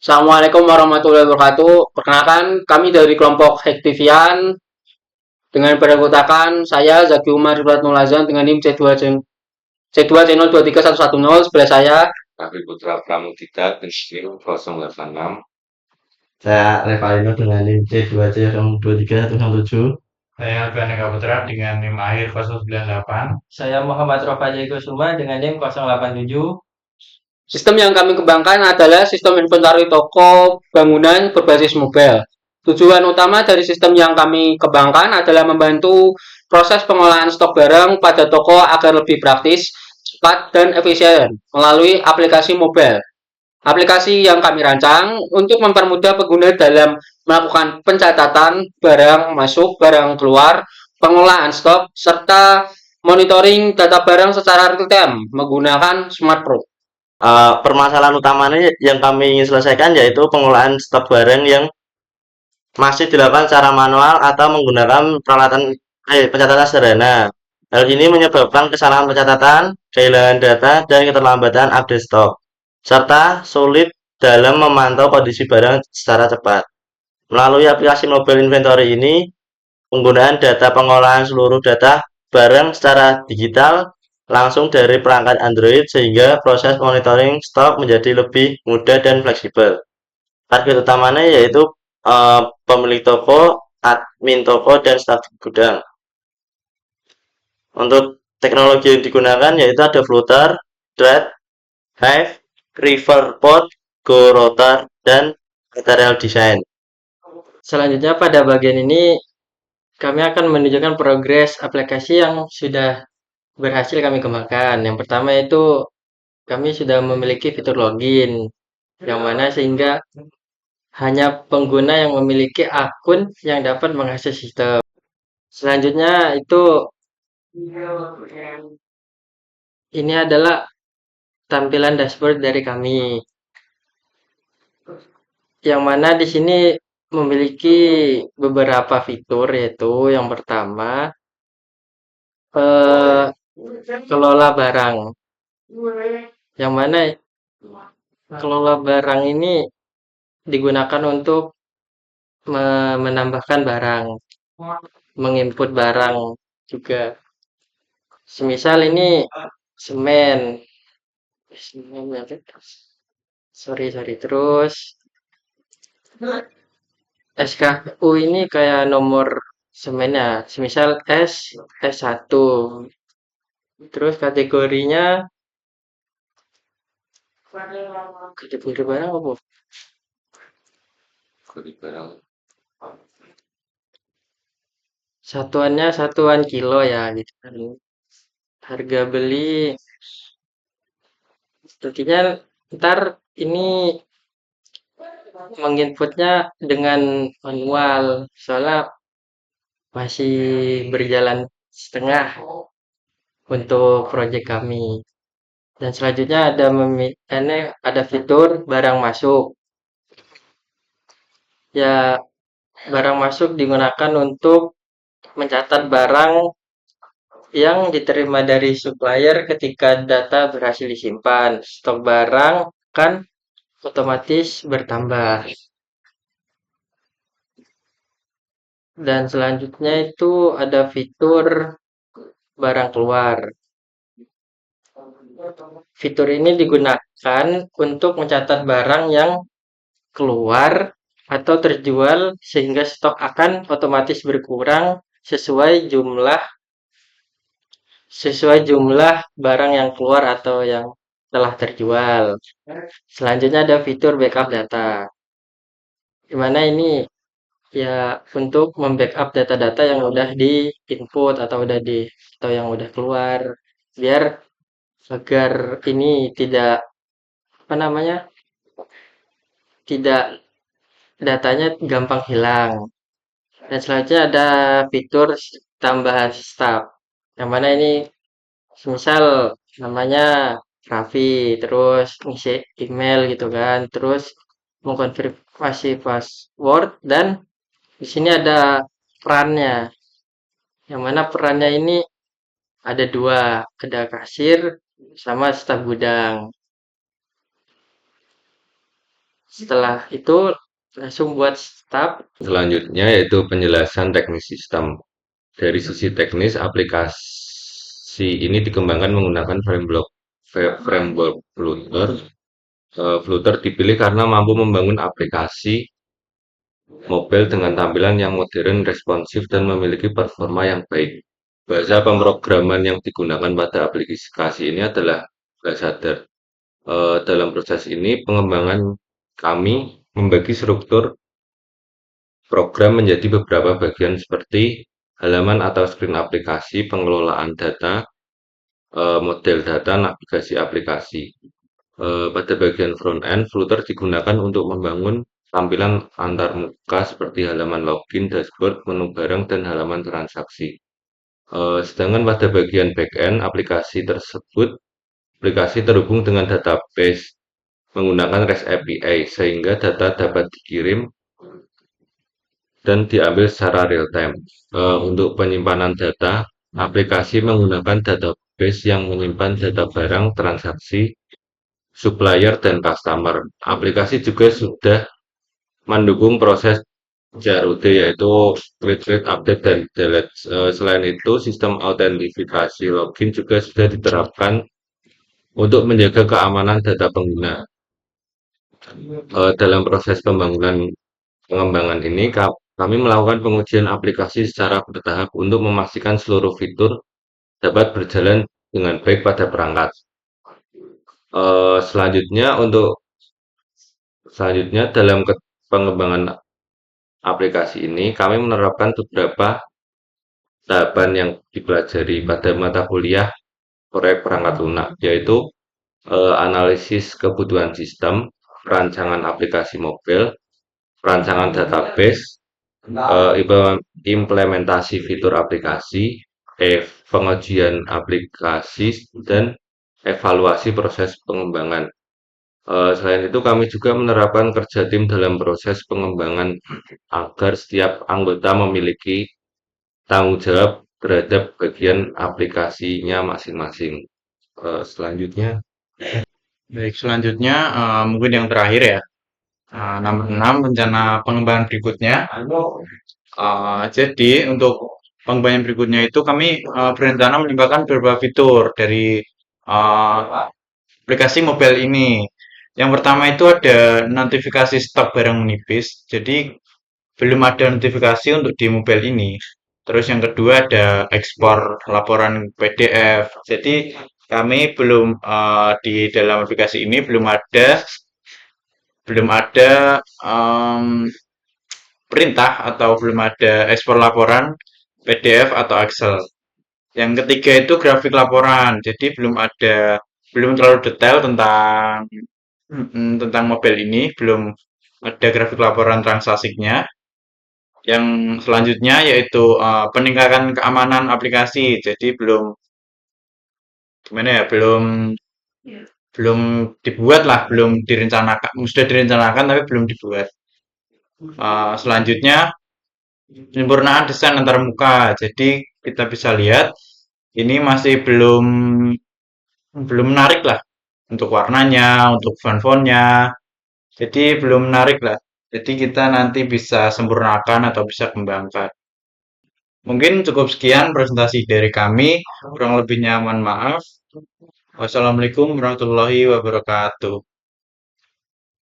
Assalamualaikum warahmatullahi wabarakatuh. Perkenalkan, kami dari kelompok Hektivian dengan beranggotakan saya Zaki Umar Ibratul Azan dengan NIM C2 channel 23110 sebelah saya. Raffi Putra Pramudita pensiun 086. Saya Revalino dengan NIM C2C02317. Saya Alfian Eka Putra dengan NIM akhir 098. Saya Muhammad Rofa Jaiko Suma dengan NIM 087. Sistem yang kami kembangkan adalah sistem inventaris toko bangunan berbasis mobile. Tujuan utama dari sistem yang kami kembangkan adalah membantu proses pengolahan stok barang pada toko agar lebih praktis, cepat, dan efisien melalui aplikasi mobile. Aplikasi yang kami rancang untuk mempermudah pengguna dalam melakukan pencatatan barang masuk, barang keluar, pengolahan stok, serta monitoring data barang secara real time menggunakan Smart Pro. Permasalahan utamanya yang kami ingin selesaikan yaitu pengolahan stok barang yang masih dilakukan secara manual atau menggunakan peralatan pencatatan sederhana. Hal ini menyebabkan kesalahan pencatatan, kehilangan data, dan keterlambatan update stok, serta sulit dalam memantau kondisi barang secara cepat. Melalui aplikasi mobile inventory ini, penggunaan data pengolahan seluruh data barang secara digital langsung dari perangkat Android sehingga proses monitoring stok menjadi lebih mudah dan fleksibel. Target utamanya yaitu pemilik toko, admin toko, dan staf gudang. Untuk teknologi yang digunakan yaitu ada floater, thread, hive, river pod, go router, dan material design. Selanjutnya pada bagian ini kami akan menunjukkan progres aplikasi yang sudah berhasil kami kembangkan. Yang pertama itu kami sudah memiliki fitur login yang mana sehingga hanya pengguna yang memiliki akun yang dapat mengakses sistem. Selanjutnya itu ini adalah tampilan dashboard dari kami. Yang mana di sini memiliki beberapa fitur yaitu yang pertama kelola barang. Yang mana kelola barang ini digunakan untuk menambahkan barang, menginput barang juga. Semisal ini semen. Sorry. Terus SKU ini kayak nomor semennya. Semisal S1. Terus kategori barang apa? Kode barang Satuannya satuan kilo ya gitu kan. Harga beli tentunya ntar ini menginputnya dengan manual soalnya masih berjalan setengah untuk proyek kami. Dan selanjutnya ada fitur barang masuk. Ya, barang masuk digunakan untuk mencatat barang yang diterima dari supplier ketika data berhasil disimpan. Stok barang kan otomatis bertambah. Dan selanjutnya itu ada fitur barang keluar. Fitur ini digunakan untuk mencatat barang yang keluar atau terjual sehingga stok akan otomatis berkurang sesuai jumlah barang yang keluar atau yang telah terjual. Selanjutnya ada fitur backup data. Dimana ini ya untuk membackup data-data yang udah di input atau yang udah keluar biar agar ini tidak apa namanya tidak datanya gampang hilang. Dan selanjutnya ada fitur tambahan staff yang mana ini misal namanya Raffi terus ngisi email gitu kan terus mengkonfirmasi password dan di sini ada perannya yang mana perannya ini ada dua, ada kasir sama staf gudang. Setelah itu langsung buat start. Selanjutnya yaitu penjelasan teknis sistem. Dari sisi teknis, aplikasi ini dikembangkan menggunakan framework Flutter. Flutter dipilih karena mampu membangun aplikasi mobile dengan tampilan yang modern, responsif, dan memiliki performa yang baik. Bahasa pemrograman yang digunakan pada aplikasi ini adalah Blazor. Dalam proses ini, pengembangan kami membagi struktur program menjadi beberapa bagian seperti halaman atau screen aplikasi, pengelolaan data, model data, navigasi aplikasi. Pada bagian front end, Flutter digunakan untuk membangun tampilan antarmuka seperti halaman login, dashboard, menu barang, dan halaman transaksi. Sedangkan pada bagian back-end aplikasi terhubung dengan database menggunakan REST API sehingga data dapat dikirim dan diambil secara real time. Untuk penyimpanan data, aplikasi menggunakan database yang menyimpan data barang, transaksi, supplier, dan customer. Aplikasi juga sudah mendukung proses CRUD yaitu create, update, dan delete. Selain itu, sistem autentifikasi login juga sudah diterapkan untuk menjaga keamanan data pengguna. Dalam proses pengembangan ini, kami melakukan pengujian aplikasi secara bertahap untuk memastikan seluruh fitur dapat berjalan dengan baik pada perangkat. Selanjutnya dalam pengembangan aplikasi ini, kami menerapkan beberapa tahapan yang dipelajari pada mata kuliah proyek perangkat lunak, yaitu analisis kebutuhan sistem, perancangan aplikasi mobile, perancangan database, implementasi fitur aplikasi, pengujian aplikasi, dan evaluasi proses pengembangan. Selain itu, kami juga menerapkan kerja tim dalam proses pengembangan agar setiap anggota memiliki tanggung jawab terhadap bagian aplikasinya masing-masing. Selanjutnya, Baik, selanjutnya mungkin yang terakhir ya. Nomor 6, rencana pengembangan berikutnya. Jadi untuk pengembangan berikutnya itu kami berencana menambahkan beberapa fitur dari aplikasi mobile ini. Yang pertama itu ada notifikasi stok barang menipis. Jadi belum ada notifikasi untuk di mobile ini. Terus yang kedua ada ekspor laporan PDF. Jadi kami belum di dalam aplikasi ini belum ada perintah atau belum ada ekspor laporan PDF atau Excel. Yang ketiga itu grafik laporan. Jadi belum terlalu detail tentang mobile ini, belum ada grafik laporan transaksinya. Yang selanjutnya yaitu peningkatan keamanan aplikasi. Jadi belum gimana ya, belum dibuat lah, belum direncanakan, sudah direncanakan tapi belum dibuat. Selanjutnya penyempurnaan desain antarmuka. Jadi kita bisa lihat ini masih belum menarik lah untuk warnanya, untuk font-fontnya. Jadi belum menarik lah. Jadi kita nanti bisa sempurnakan atau bisa kembangkan. Mungkin cukup sekian presentasi dari kami. Kurang lebihnya mohon maaf. Wassalamualaikum warahmatullahi wabarakatuh.